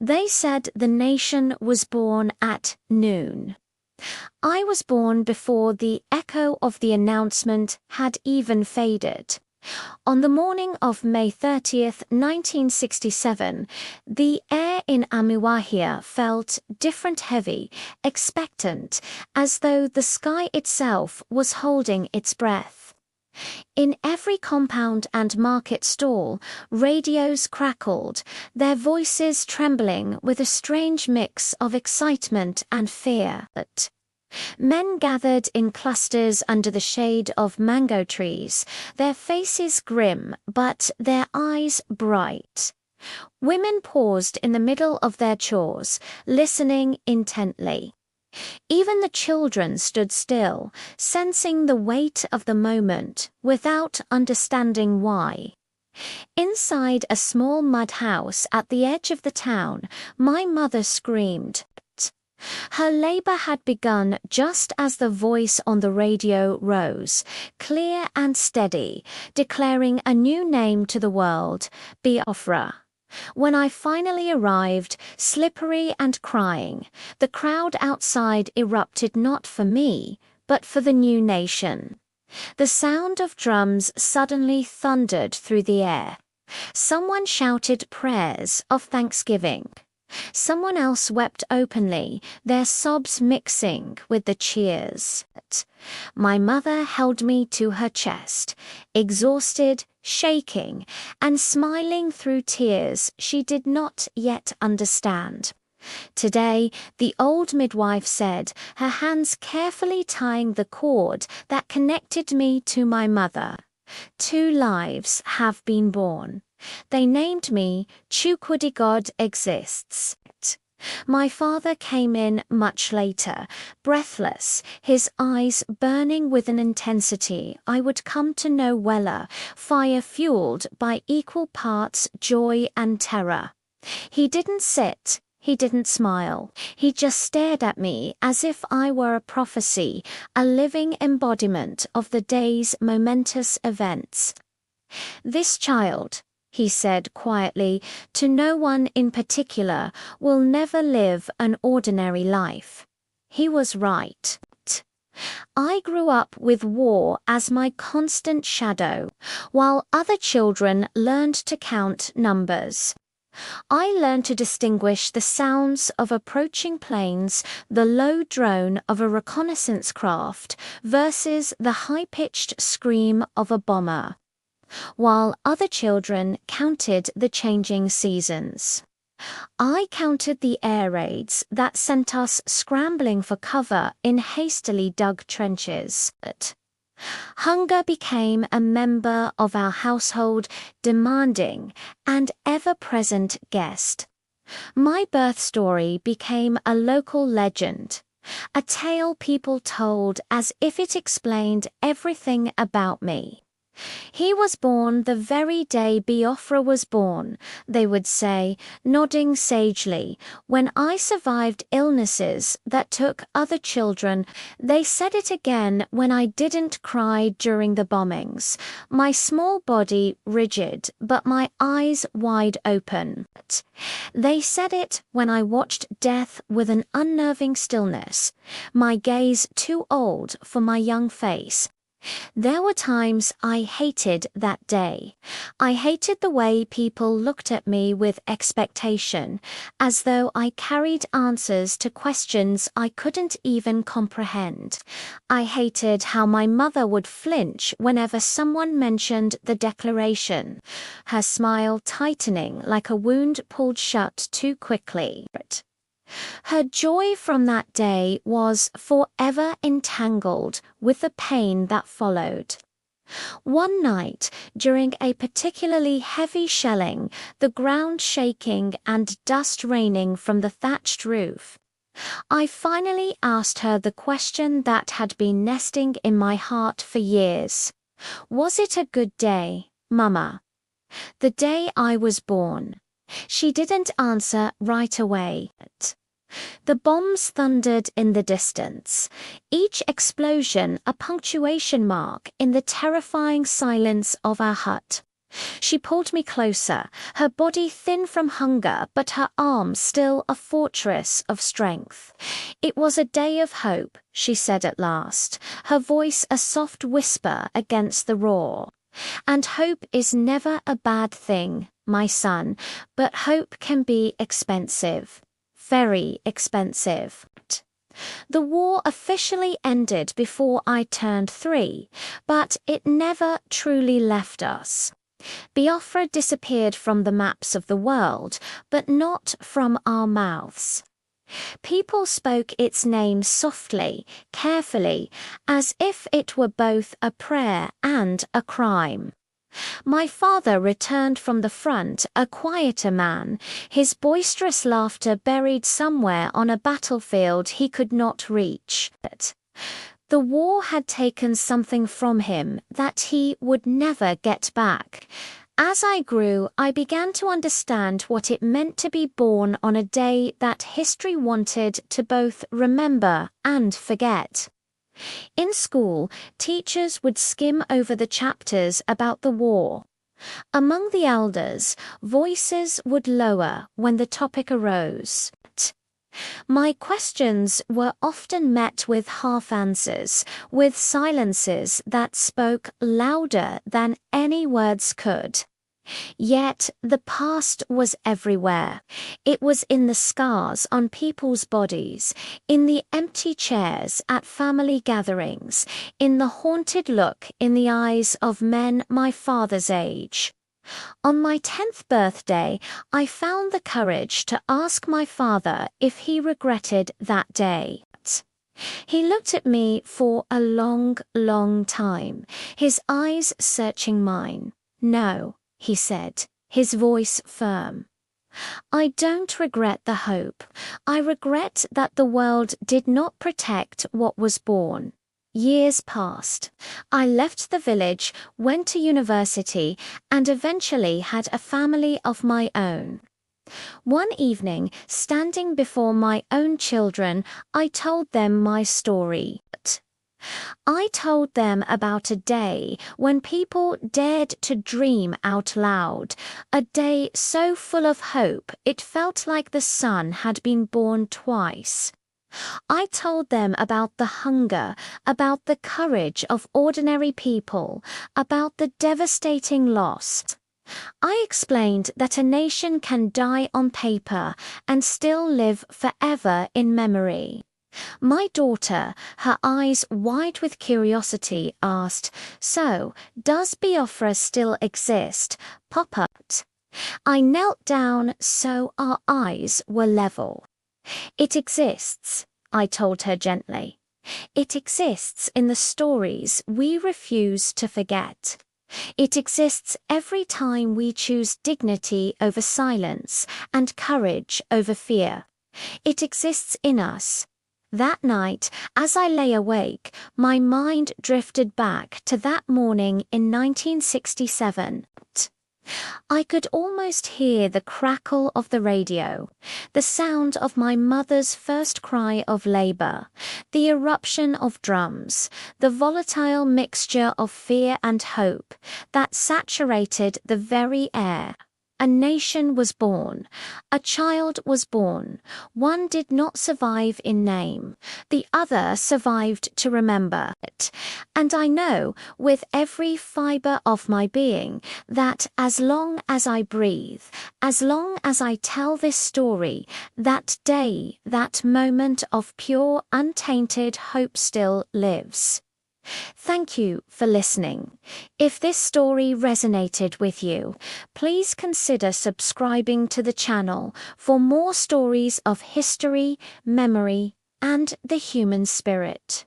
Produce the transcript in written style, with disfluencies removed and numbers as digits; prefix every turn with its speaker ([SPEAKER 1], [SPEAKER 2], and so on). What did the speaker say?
[SPEAKER 1] They said the nation was born at noon. I was born before the echo of the announcement had even faded. On the morning of May 30th, 1967, the air in Amuahia felt different, heavy, expectant, as though the sky itself was holding its breath. In every compound and market stall, radios crackled, their voices trembling with a strange mix of excitement and fear. Men gathered in clusters under the shade of mango trees, their faces grim but their eyes bright. Women paused in the middle of their chores, listening intently. Even the children stood still, sensing the weight of the moment, without understanding why. Inside a small mud house at the edge of the town, my mother screamed. Her labor had begun just as the voice on the radio rose, clear and steady, declaring a new name to the world, Biafra. When I finally arrived, slippery and crying, the crowd outside erupted not for me, but for the new nation. The sound of drums suddenly thundered through the air. Someone shouted prayers of thanksgiving. Someone else wept openly, their sobs mixing with the cheers. My mother held me to her chest, exhausted, shaking, and smiling through tears she did not yet understand. Today, the old midwife said, her hands carefully tying the cord that connected me to my mother, 2 lives have been born. They named me Chukwudi God Exists. My father came in much later, breathless, his eyes burning with an intensity I would come to know weller, fire fueled by equal parts joy and terror. He didn't sit, he didn't smile, he just stared at me as if I were a prophecy, a living embodiment of the day's momentous events. This child, he said quietly, to no one in particular, will never live an ordinary life. He was right. I grew up with war as my constant shadow, while other children learned to count numbers. I learned to distinguish the sounds of approaching planes, the low drone of a reconnaissance craft, versus the high-pitched scream of a bomber, while other children counted the changing seasons. I counted the air raids that sent us scrambling for cover in hastily dug trenches. Hunger became a member of our household, demanding and ever-present guest. My birth story became a local legend, a tale people told as if it explained everything about me. He was born the very day Biafra was born, they would say, nodding sagely. When I survived illnesses that took other children, they said it again when I didn't cry during the bombings, my small body rigid but my eyes wide open. They said it when I watched death with an unnerving stillness, my gaze too old for my young face. There were times I hated that day. I hated the way people looked at me with expectation, as though I carried answers to questions I couldn't even comprehend. I hated how my mother would flinch whenever someone mentioned the declaration, her smile tightening like a wound pulled shut too quickly. Her joy from that day was forever entangled with the pain that followed. One night, during a particularly heavy shelling, the ground shaking and dust raining from the thatched roof, I finally asked her the question that had been nesting in my heart for years. Was it a good day, Mama? The day I was born. She didn't answer right away. The bombs thundered in the distance, each explosion a punctuation mark in the terrifying silence of our hut. She pulled me closer, her body thin from hunger, but her arms still a fortress of strength. "It was a day of hope," she said at last, her voice a soft whisper against the roar. "And hope is never a bad thing, my son, but hope can be expensive. Very expensive." The war officially ended before I turned 3, but it never truly left us. Biafra disappeared from the maps of the world, but not from our mouths. People spoke its name softly, carefully, as if it were both a prayer and a crime. My father returned from the front a quieter man, his boisterous laughter buried somewhere on a battlefield he could not reach. The war had taken something from him that he would never get back. As I grew, I began to understand what it meant to be born on a day that history wanted to both remember and forget. In school, teachers would skim over the chapters about the war. Among the elders, voices would lower when the topic arose. My questions were often met with half answers, with silences that spoke louder than any words could. Yet the past was everywhere. It was in the scars on people's bodies, in the empty chairs at family gatherings, in the haunted look in the eyes of men my father's age. On my 10th birthday, I found the courage to ask my father if he regretted that day. He looked at me for a long, long time, his eyes searching mine. "No," he said, his voice firm. "I don't regret the hope. I regret that the world did not protect what was born." Years passed. I left the village, went to university, and eventually had a family of my own. One evening, standing before my own children, I told them my story. I told them about a day when people dared to dream out loud, a day so full of hope it felt like the sun had been born twice. I told them about the hunger, about the courage of ordinary people, about the devastating loss. I explained that a nation can die on paper and still live forever in memory. My daughter, her eyes wide with curiosity, asked, "So, does Biafra still exist, Papa?" I knelt down so our eyes were level. "It exists," I told her gently. "It exists in the stories we refuse to forget. It exists every time we choose dignity over silence and courage over fear. It exists in us." That night, as I lay awake, my mind drifted back to that morning in 1967. I could almost hear the crackle of the radio, the sound of my mother's first cry of labor, the eruption of drums, the volatile mixture of fear and hope that saturated the very air. A nation was born. A child was born. One did not survive in name. The other survived to remember it. And I know, with every fiber of my being, that as long as I breathe, as long as I tell this story, that day, that moment of pure, untainted hope still lives. Thank you for listening. If this story resonated with you, please consider subscribing to the channel for more stories of history, memory, and the human spirit.